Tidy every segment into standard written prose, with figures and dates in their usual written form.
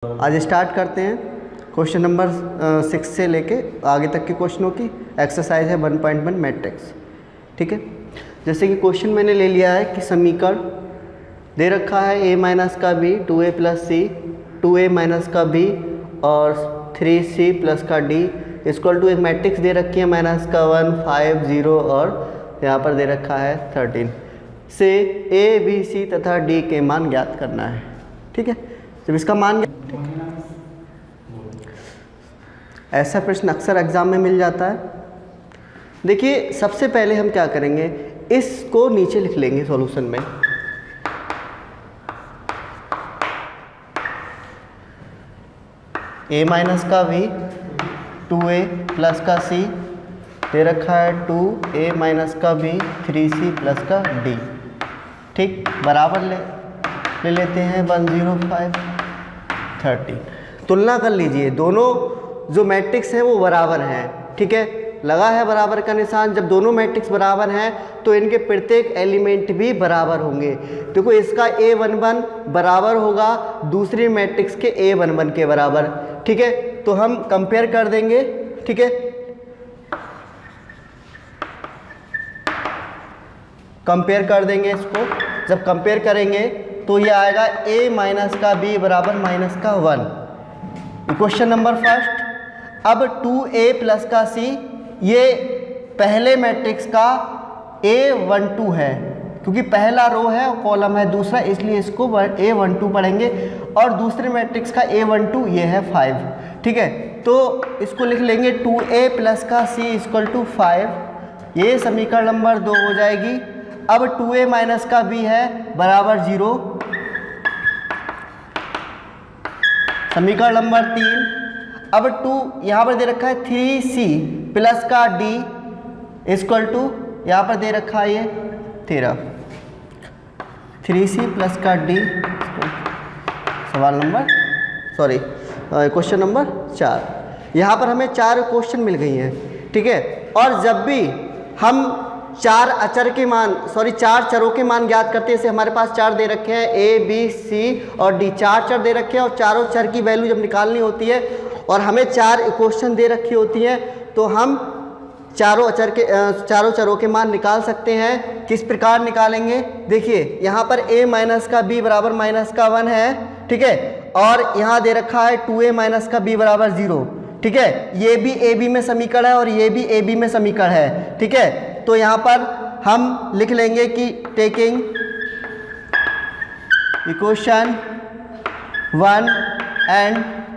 आज स्टार्ट करते हैं क्वेश्चन नंबर 6 से लेके आगे तक के क्वेश्चनों की एक्सरसाइज है 1.1 मैट्रिक्स। ठीक है, जैसे कि क्वेश्चन मैंने ले लिया है कि समीकरण दे रखा है a माइनस का b 2a प्लस सी 2a माइनस का b और 3c प्लस का d इक्वल टू एक मैट्रिक्स दे रखी है माइनस का 1 5 0 और यहाँ पर दे रखा है 13 से a b c तथा d के मान ज्ञात करना है। ठीक है, जब इसका मान ऐसा प्रश्न अक्सर एग्जाम में मिल जाता है। देखिए, सबसे पहले हम क्या करेंगे, इसको नीचे लिख लेंगे सॉल्यूशन में। a माइनस का v 2a प्लस का c दे रखा है 2a माइनस का b 3c प्लस का d। ठीक, बराबर ले लेते हैं 105 30। तुलना कर लीजिए, दोनों जो मैट्रिक्स हैं वो बराबर हैं। ठीक है, लगा है बराबर का निशान। जब दोनों मैट्रिक्स बराबर हैं तो इनके प्रत्येक एलिमेंट भी बराबर होंगे। देखो, इसका a11 बराबर होगा दूसरी मैट्रिक्स के a11 के बराबर। ठीक है, तो हम कंपेयर कर देंगे। ठीक है, कंपेयर कर देंगे इसको। जब कंपेयर करेंगे तो ये आएगा a माइनस का b बराबर माइनस का 1। क्वेश्चन नंबर फर्स्ट, अब 2a प्लस का c ये पहले मैट्रिक्स का a12 है, क्योंकि पहला रो है और कॉलम है दूसरा, इसलिए इसको a12 पढ़ेंगे। और दूसरे मैट्रिक्स का a12 ये है 5। ठीक है, तो इसको लिख लेंगे 2a प्लस का c इक्वल टू 5। ये समीकरण नंबर 2 हो जाएगी। अब 2a माइनस का b है बराबर 0। समीकरण नंबर 3, अब 2 यहाँ पर दे रखा है 3c प्लस का d इक्वल टू यहाँ पर दे रखा है ये 13। 3c प्लस का d क्वेश्चन नंबर 4। यहाँ पर हमें 4 क्वेश्चन मिल गई हैं। ठीक है, और जब भी हम चार चरों के मान ज्ञात करते हैं, जैसे हमारे पास 4 दे रखे हैं a b c और d, 4 चर दे रखे हैं और चारों चर की वैल्यू जब निकालनी होती है और हमें 4 इक्वेशन दे रखी होती हैं, तो हम चारों चरों के मान निकाल सकते हैं। किस प्रकार निकालेंगे, देखिए यहाँ पर a माइनस का b बराबर माइनस का 1 है। ठीक है, और यहाँ दे रखा है 2a माइनस का b बराबर 0। ठीक है, ये भी a b में समीकरण है और ये भी a b में समीकरण है। ठीक है, तो यहाँ पर हम लिख लेंगे कि टेकिंग इक्वेशन 1 एंड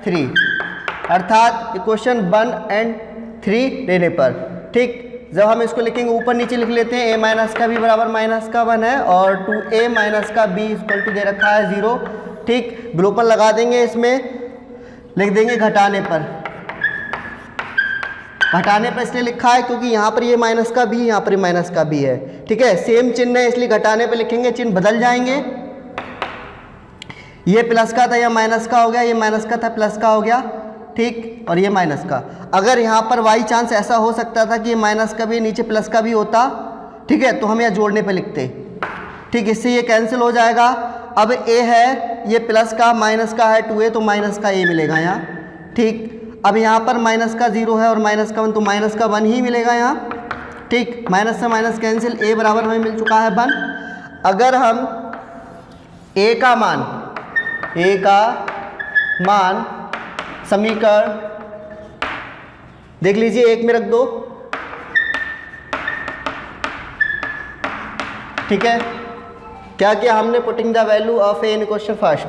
3, अर्थात इक्वेशन 1 एंड 3 लेने पर। ठीक, जब हम इसको लिखेंगे ऊपर नीचे लिख लेते हैं। a माइनस का b बराबर माइनस का 1 है और 2a माइनस का b इक्वल टू दे रखा है 0। ठीक, विलोपन लगा देंगे, इसमें लिख देंगे घटाने पर। घटाने पर इसलिए लिखा है क्योंकि यहाँ पर ये माइनस का b, यहाँ पर माइनस का b है। ठीक है, सेम चिन्ह है इसलिए घटाने पर लिखेंगे, चिन्ह बदल जाएंगे। ये प्लस का था, यह माइनस का हो गया, ये माइनस का था प्लस का हो गया। ठीक, और ये माइनस का। अगर यहाँ पर बाई चांस ऐसा हो सकता था कि ये माइनस का भी नीचे प्लस का भी होता, ठीक है, तो हम यह जोड़ने पे लिखते। ठीक, इससे ये कैंसिल हो जाएगा। अब a है, ये प्लस का माइनस का है 2a, तो माइनस का a मिलेगा यहाँ। ठीक, अब यहाँ पर माइनस का 0 है और माइनस का 1, तो माइनस का 1 ही मिलेगा यहाँ। ठीक, माइनस से माइनस कैंसिल, a बराबर हमें मिल चुका है 1। अगर हम a का मान समीकरण देख लीजिए 1 में रख दो। ठीक है, क्या किया हमने, putting the value of a in question first.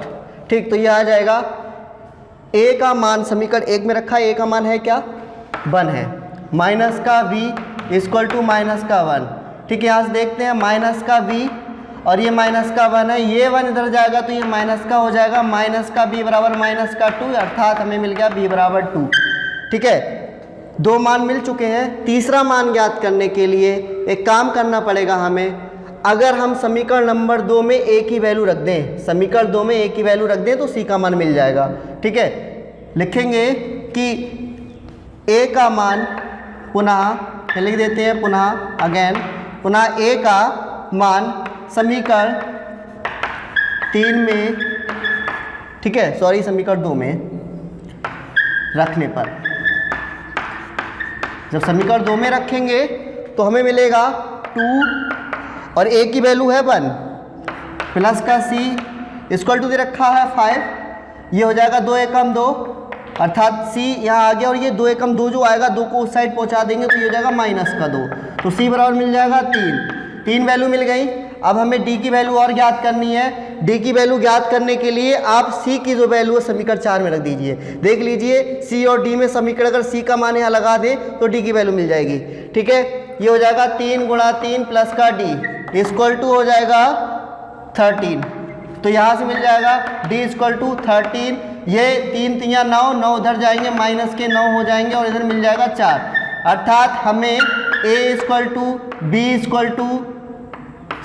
ठीक, तो ये आ जाएगा a का मान समीकरण 1 में रखा है, a का मान है क्या, 1 है। माइनस का v इक्वल टू माइनस का 1। ठीक है, यहाँ से देखते हैं माइनस का v और ये माइनस का 1 है, ये 1 इधर जाएगा तो ये माइनस का हो जाएगा। माइनस का b बराबर माइनस का 2, अर्थात हमें मिल गया b बराबर 2। ठीक है, 2 मान मिल चुके हैं। तीसरा मान ज्ञात करने के लिए एक काम करना पड़ेगा हमें। अगर हम समीकरण नंबर 2 में a की वैल्यू रख दें, समीकरण 2 में a की वैल्यू रख दें तो c का मान मिल जाएगा। ठीक है, लिखेंगे कि a का मान पुनः लिख देते हैं, पुनः a का मान समीकरण 3 में ठीक है, सॉरी समीकरण 2 में रखने पर, जब समीकरण 2 में रखेंगे तो हमें मिलेगा 2 और a की वैल्यू है 1 प्लस का c इक्वल टू दे रखा है 5, ये हो जाएगा 2 एकम 2 अर्थात c यहाँ आ गया और ये 2 एकम 2 जो आएगा 2 को उस साइड पहुँचा देंगे तो ये हो जाएगा माइनस का 2, तो c बराबर मिल जाएगा 3 वैल्यू मिल गई। अब हमें d की वैल्यू और ज्ञात करनी है। d की वैल्यू ज्ञात करने के लिए आप c की जो वैल्यू है समीकरण 4 में रख दीजिए। देख लीजिए c और d में समीकरण अगर c का मान यहाँ लगा दे तो d की वैल्यू मिल जाएगी। ठीक है, ये हो जाएगा 3 गुणा 3 प्लस का d इक्वल टू हो जाएगा 13, तो यहाँ से मिल जाएगा d इक्वल टू 13, ये 3 3 9 9 उधर जाएंगे माइनस के 9 हो जाएंगे और इधर मिल जाएगा 4, अर्थात हमें a equal to b equal to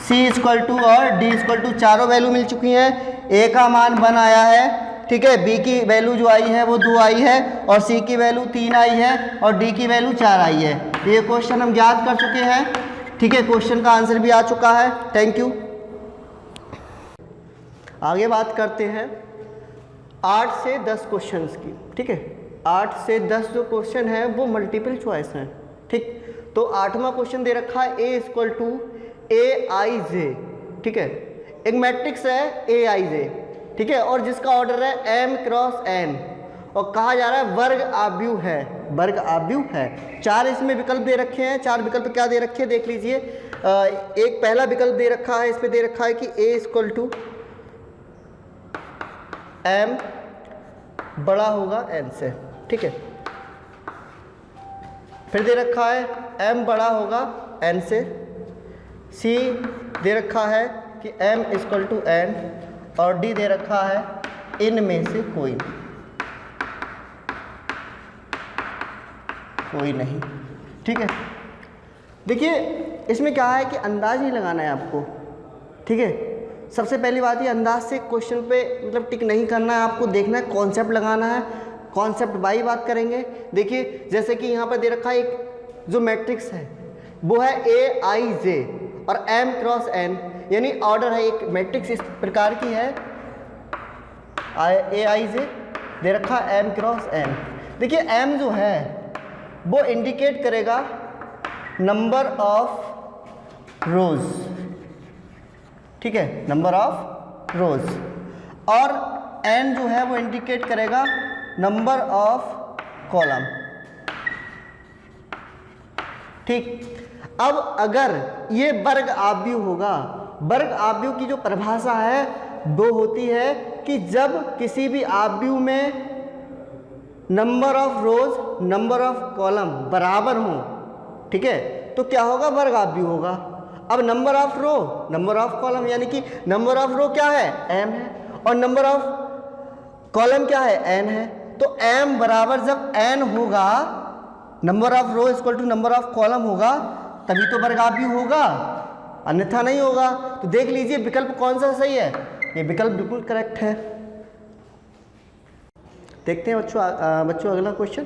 c equal to और d इक्वल टू चारों वैल्यू मिल चुकी हैं। a का मान 1 आया है, ठीक है, b की वैल्यू जो आई है वो 2 आई है और c की वैल्यू 3 आई है और d की वैल्यू 4 आई है। ये क्वेश्चन हम ज्ञात कर चुके हैं। ठीक है, क्वेश्चन का आंसर भी आ चुका है। Thank you. आगे बात करते हैं 8 से 10 क्वेश्चंस की। ठीक है, 8 से 10 जो क्वेश्चन है वो मल्टीपल चॉइस हैं। ठीक, तो 8वां क्वेश्चन दे रखा है a इक्वल टू aij। ठीक है, एक मैट्रिक्स है aij, ठीक है, और जिसका ऑर्डर है m क्रॉस n और कहा जा रहा है वर्ग आव्यूह है, वर्ग आव्यूह है। 4 इसमें विकल्प दे रखे हैं। 4 विकल्प क्या दे रखे हैं देख लीजिए। एक पहला विकल्प दे रखा है, इस पे दे रखा है कि a इक्वल टू m बड़ा होगा n से। ठीक है, फिर दे रखा है m बड़ा होगा n से। c दे रखा है कि m इक्वल टू n और d दे रखा है इनमें से कोई नहीं। ठीक है, देखिए इसमें क्या है कि अंदाज नहीं लगाना है आपको। ठीक है, सबसे पहली बात ये अंदाज से क्वेश्चन पे मतलब टिक नहीं करना है, आपको देखना है, कॉन्सेप्ट लगाना है। कॉन्सेप्ट बाई बात करेंगे। देखिए जैसे कि यहाँ पर दे रखा है एक जो मैट्रिक्स है वो है aij और m क्रॉस n, यानी ऑर्डर है, एक मैट्रिक्स इस प्रकार की है aij दे रखा m क्रॉस n। देखिए m जो है वो इंडिकेट करेगा नंबर ऑफ रोज। ठीक है, नंबर ऑफ रोज, और n जो है वो इंडिकेट करेगा नंबर ऑफ कॉलम। ठीक, अब अगर ये वर्ग आव्यूह होगा, वर्ग आव्यूह की जो परिभाषा है वो होती है कि जब किसी भी आव्यूह में number of rose number of column बराबर हो, ठीक है, तो क्या होगा, वर्ग आव्यूह होगा। अब number of row number of column, यानी कि नंबर ऑफ रो क्या है, m है, और नंबर ऑफ कॉलम क्या है, n है। तो m बराबर जब n होगा, number of row equal to number of column होगा, तभी तो वर्ग आव्यूह होगा, अन्यथा नहीं होगा। तो देख लीजिए विकल्प कौन सा सही है, ये विकल्प बिल्कुल करेक्ट है। देखते हैं बच्चों अगला क्वेश्चन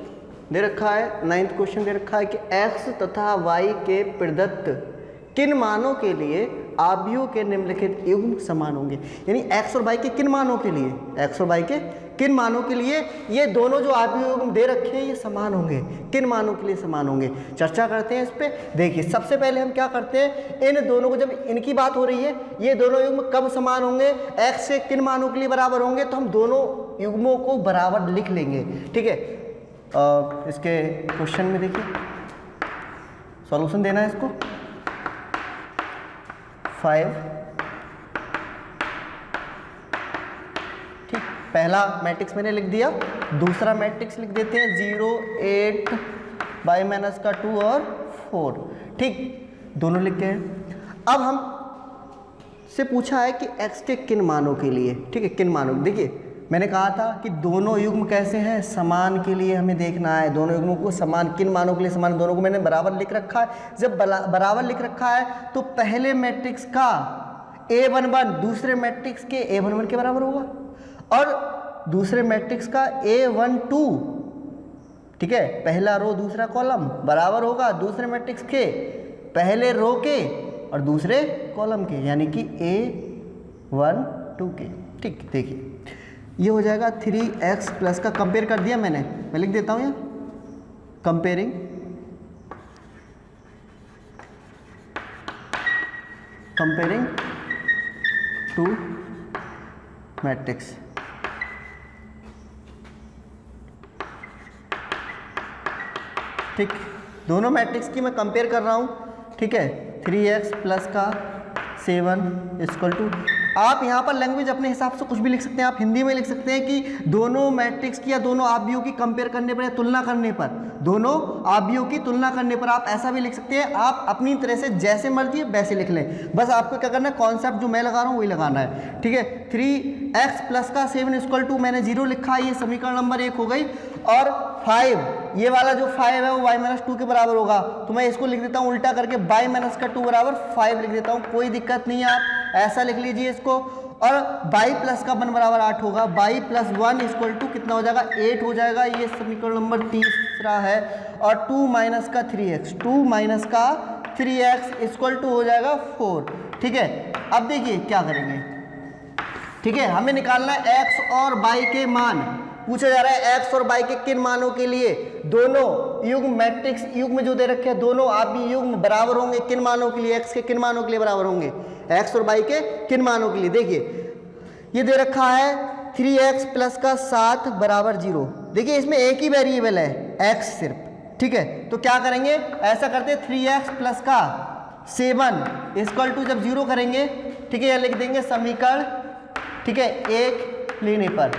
दे रखा है, 9th क्वेश्चन दे रखा है कि x तथा y के प्रदत्त किन मानों के लिए आव्यूह के निम्नलिखित युग्म समान होंगे। यानी x और y के किन मानों के लिए, x और y के किन मानों के लिए ये दोनों जो आव्यूह युग्म दे रखे हैं ये समान होंगे, किन मानों के लिए समान होंगे, चर्चा करते हैं इस पे। देखिए सबसे पहले हम क्या करते हैं, इन दोनों को, जब इनकी बात हो रही है, ये दोनों युग्म कब समान होंगे, x के किन मानों के लिए बराबर होंगे, तो हम दोनों युग्मों को बराबर लिख लेंगे। ठीक है, इसके क्वेश्चन में देखिए सॉल्यूशन देना है इसको। 5, ठीक, पहला मैट्रिक्स मैंने लिख दिया, दूसरा मैट्रिक्स लिख देते हैं 0 8 बाई माइनस का 2 और 4। ठीक, दोनों लिख गए। अब हम से पूछा है कि x के किन मानों के लिए, ठीक है, किन मानों, देखिए मैंने कहा था कि दोनों युग्म कैसे हैं, समान के लिए हमें देखना है, दोनों युग्मों को समान, किन मानों के लिए समान, दोनों को मैंने बराबर लिख रखा है। जब बराबर लिख रखा है तो पहले मैट्रिक्स का a11 दूसरे मैट्रिक्स के a11 के बराबर होगा और दूसरे मैट्रिक्स का a12, ठीक है, पहला रो दूसरा कॉलम बराबर होगा दूसरे मैट्रिक्स के पहले रो के और दूसरे कॉलम के, यानी कि a12 के। ठीक, देखिए ये हो जाएगा 3x प्लस का, कंपेयर कर दिया मैंने, मैं लिख देता हूँ यहाँ कंपेयरिंग टू मैट्रिक्स। ठीक, दोनों मैट्रिक्स की मैं कंपेयर कर रहा हूँ। ठीक है, 3x प्लस का 7 इक्वल टू, आप यहाँ पर लैंग्वेज अपने हिसाब से कुछ भी लिख सकते हैं। आप हिंदी में लिख सकते हैं कि दोनों मैट्रिक्स की या दोनों आव्यूहों की कंपेयर करने पर या तुलना करने पर, दोनों आव्यूहों की तुलना करने पर आप ऐसा भी लिख सकते हैं। आप अपनी तरह से जैसे मर्जी वैसे लिख लें, बस आपको क्या करना है, कॉन्सेप्ट जो मैं लगा रहा हूँ वही लगाना है। ठीक है, 3x प्लस का 7 इक्वल टू, मैंने 0 लिखा है, ये समीकरण नंबर 1 हो गई। और 5, ये वाला जो 5 है वो y-2 के बराबर होगा, तो मैं इसको लिख देता हूँ उल्टा करके, y-2 बराबर 5 लिख देता हूँ, कोई दिक्कत नहीं है, आप ऐसा लिख लीजिए इसको। और y प्लस का 1 बराबर 8 होगा, y प्लस 1 इक्वल टू कितना हो जाएगा, 8 हो जाएगा, ये समीकरण नंबर 3 है। और 2 माइनस का 3x इक्वल टू हो जाएगा 4। ठीक है, अब देखिए क्या करेंगे। ठीक है, हमें निकालना है x और y के मान, पूछा जा रहा है x और y के किन मानों के लिए दोनों युग्म मैट्रिक्स युग्म जो दे रखे हैं दोनों आव्यूह युग्म बराबर होंगे, किन मानों के लिए, x के किन मानों के लिए बराबर होंगे, x और y के किन मानों के लिए। देखिए ये दे रखा है 3x प्लस का 7 बराबर 0। देखिए इसमें एक ही वेरिएबल है x सिर्फ। ठीक है, तो क्या करेंगे, ऐसा करते हैं 3x प्लस का 7 इक्वल टू, जब 0 करेंगे, ठीक है, यह लिख देंगे समीकरण, ठीक है, 1 लेने पर,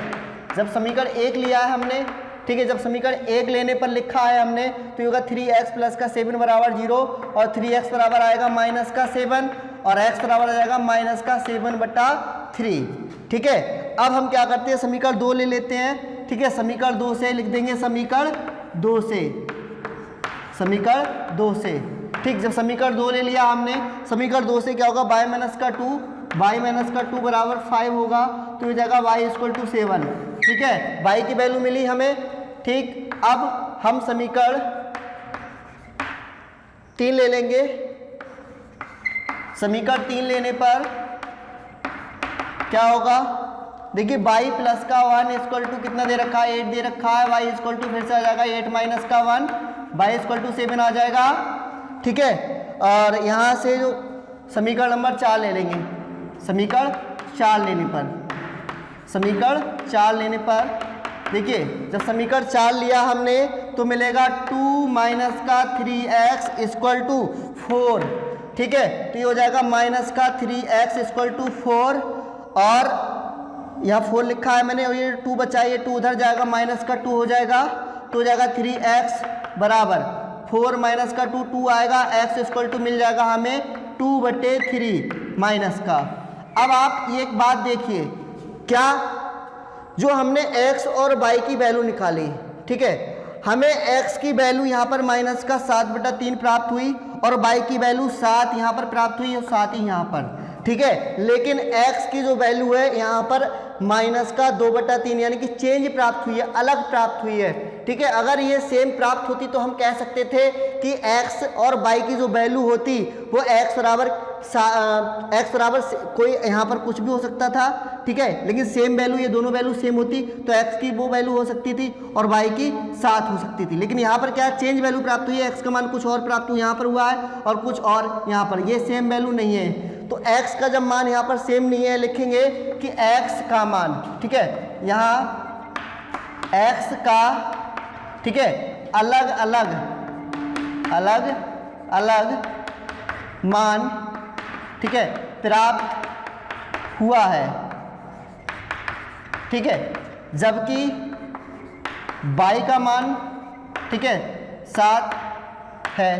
जब समीकरण 1 लिया है हमने, ठीक है, जब समीकरण 1 लेने पर लिखा है हमने, तो ये होगा 3x प्लस का 7 बराबर 0, और 3x बराबर आएगा माइनस का 7, और x बराबर आ जाएगा माइनस का 7/3। ठीक है, अब हम क्या करते हैं, समीकरण 2 ले लेते हैं। ठीक है, समीकरण 2 से लिख देंगे, समीकरण 2 से। ठीक, जब समीकरण 2 ले लिया हमने, समीकरण 2 से क्या होगा, y-2 बराबर 5 होगा, तो ये जाएगा y इक्वल टू 7। ठीक है, y की वैल्यू मिली हमें। ठीक, अब हम समीकरण 3 ले लेंगे। समीकरण 3 लेने पर क्या होगा, देखिए y प्लस का 1 इक्वल टू कितना दे रखा है, 8 दे रखा है, y इक्वल टू फिर से आ जाएगा 8 माइनस का 1, y इक्वल टू 7 आ जाएगा। ठीक है, और यहाँ से जो समीकरण नंबर 4 ले लेंगे, समीकरण 4 लेने पर देखिए, जब समीकरण 4 लिया हमने तो मिलेगा 2 माइनस का 3x इक्वल टू 4। ठीक है, तो ये हो जाएगा माइनस का 3x इक्वल टू 4, और यहाँ 4 लिखा है मैंने, और ये 2 बचा, ये 2 उधर जाएगा, माइनस का 2 हो जाएगा, तो हो जाएगा 3x बराबर 4 माइनस का 2 आएगा, x इक्वल टू मिल जाएगा हमें 2/3 माइनस का। अब आप ये एक बात देखिए, क्या जो हमने x और y की वैल्यू निकाली, ठीक है, हमें x की वैल्यू यहाँ पर माइनस का 7/3 प्राप्त हुई, और y की वैल्यू 7 यहाँ पर प्राप्त हुई, और 7 ही यहाँ पर। ठीक है, लेकिन x की जो वैल्यू है यहाँ पर माइनस का 2/3 यानी कि चेंज प्राप्त हुई है, अलग प्राप्त हुई है। ठीक है, अगर ये सेम प्राप्त होती तो हम कह सकते थे कि x और y की जो वैल्यू होती वो x बराबर कोई यहाँ पर कुछ भी हो सकता था। ठीक है, लेकिन सेम वैल्यू, ये दोनों वैल्यू सेम होती तो x की वो वैल्यू हो सकती थी और y की 7 हो सकती थी। लेकिन यहाँ पर क्या चेंज वैल्यू प्राप्त हुई है, x का मान कुछ और प्राप्त हुआ यहाँ पर हुआ है और कुछ और यहाँ पर, ये सेम वैल्यू नहीं है। तो x का जब मान यहाँ पर सेम नहीं है, लिखेंगे कि x का मान, ठीक है, यहाँ x का, ठीक है, अलग अलग मान, ठीक है, प्राप्त हुआ है। ठीक है, जबकि y का मान, ठीक है, 7 है।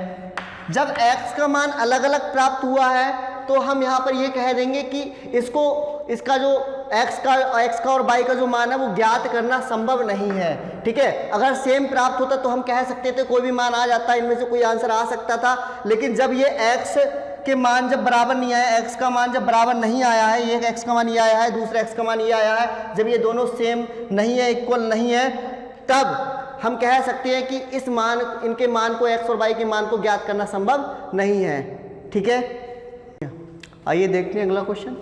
जब x का मान अलग अलग प्राप्त हुआ है तो हम यहाँ पर ये कह देंगे कि इसका जो x का और y का जो मान है वो ज्ञात करना संभव नहीं है। ठीक है, अगर सेम प्राप्त होता तो हम कह सकते थे कोई भी मान आ जाता, इनमें से कोई आंसर आ सकता था। लेकिन जब ये x के मान जब बराबर नहीं आया, x का मान जब बराबर नहीं आया है, एक x का मान ये आया है, दूसरा x का मान ये आया है, जब ये दोनों सेम नहीं है, इक्वल नहीं है, तब हम कह सकते हैं कि इनके मान को, x और y के मान को ज्ञात करना संभव नहीं है। ठीक है, आइए देखते हैं अगला क्वेश्चन।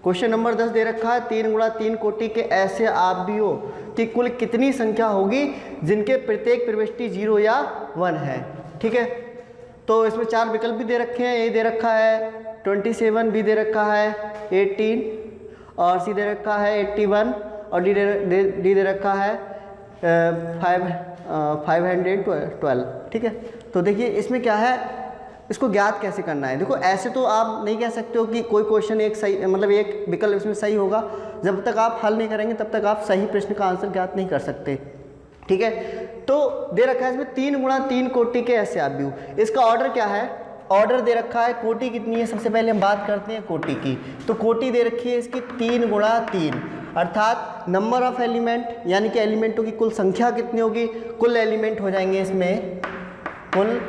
क्वेश्चन नंबर 10 दे रखा है 3 गुणा 3 कोटि के ऐसे आव्यूहों की कुल कितनी संख्या होगी जिनके प्रत्येक प्रविष्टि 0 या 1 है। ठीक है, तो इसमें 4 विकल्प भी दे रखे हैं। ए दे रखा है 27, बी दे रखा है 18 और सी दे रखा है 81 और डी दे रखा है 512। ठीक है, तो देखिए इसमें क्या है, इसको ज्ञात कैसे करना है। देखो ऐसे तो आप नहीं कह सकते हो कि कोई क्वेश्चन एक सही मतलब एक विकल्प इसमें सही होगा, जब तक आप हल नहीं करेंगे तब तक आप सही प्रश्न का आंसर ज्ञात नहीं कर सकते। ठीक है, तो दे रखा है इसमें 3 गुणा 3 कोटि के ऐसे आव्यूह। इसका ऑर्डर क्या है, ऑर्डर दे रखा है, कोटि कितनी है सबसे पहले हम बात करते हैं कोटि की। तो कोटि दे रखी है इसकी 3 गुणा 3 अर्थात नंबर ऑफ एलिमेंट यानी कि एलिमेंटों की कुल संख्या कितनी होगी, कुल एलिमेंट हो जाएंगे इसमें, कुल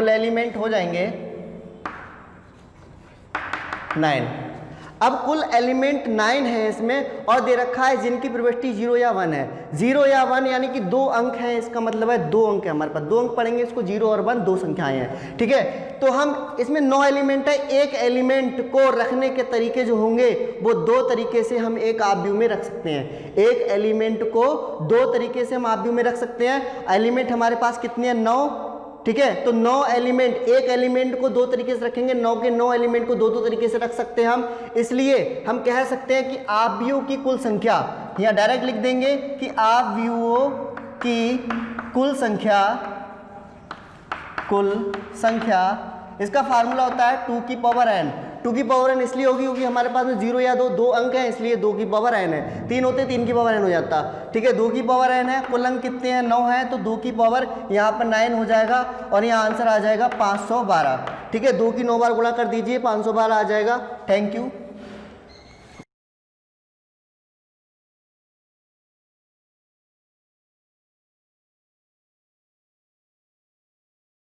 एलिमेंट हो जाएंगे 9। अब कुल एलिमेंट 9 है इसमें और दे रखा है जिनकी प्रविष्टि 0 या 1 है। 0 या 1 यानी कि 2 अंक हैं, इसका मतलब है 2 अंक है हमारे पास, 2 अंक पढ़ेंगे इसको, 0 और 1 2 संख्याएं हैं। ठीक है, तो हम इसमें 9 एलिमेंट है, एक एलिमेंट को रखने के तरीके जो होंगे वो 2 तरीके से हम एक आव्यूह में रख सकते हैं। एक एलिमेंट को 2 तरीके से हम आव्यूह में रख सकते हैं। एलिमेंट हमारे पास कितने हैं, 9। ठीक है, तो 9 एलिमेंट, एक एलिमेंट को 2 तरीके से रखेंगे, 9 के 9 एलिमेंट को 2 तरीके से रख सकते हैं हम। इसलिए हम कह सकते हैं कि आव्यूहों की कुल संख्या, या डायरेक्ट लिख देंगे कि आव्यूहों की कुल संख्या, इसका फार्मूला होता है 2 की पावर n। 2 की पावर n इसलिए होगी क्योंकि हमारे पास में 0 या 2 अंक हैं, इसलिए 2 की पावर n है। 3 होते 3 की पावर n हो जाता। ठीक है, 2 की पावर n है, कुल अंक कितने हैं, 9 है, तो 2 की पावर यहाँ पर 9 हो जाएगा और यहाँ आंसर आ जाएगा 512। ठीक है, 2 की 9 बार गुणा कर दीजिए, 512 आ जाएगा। Thank you.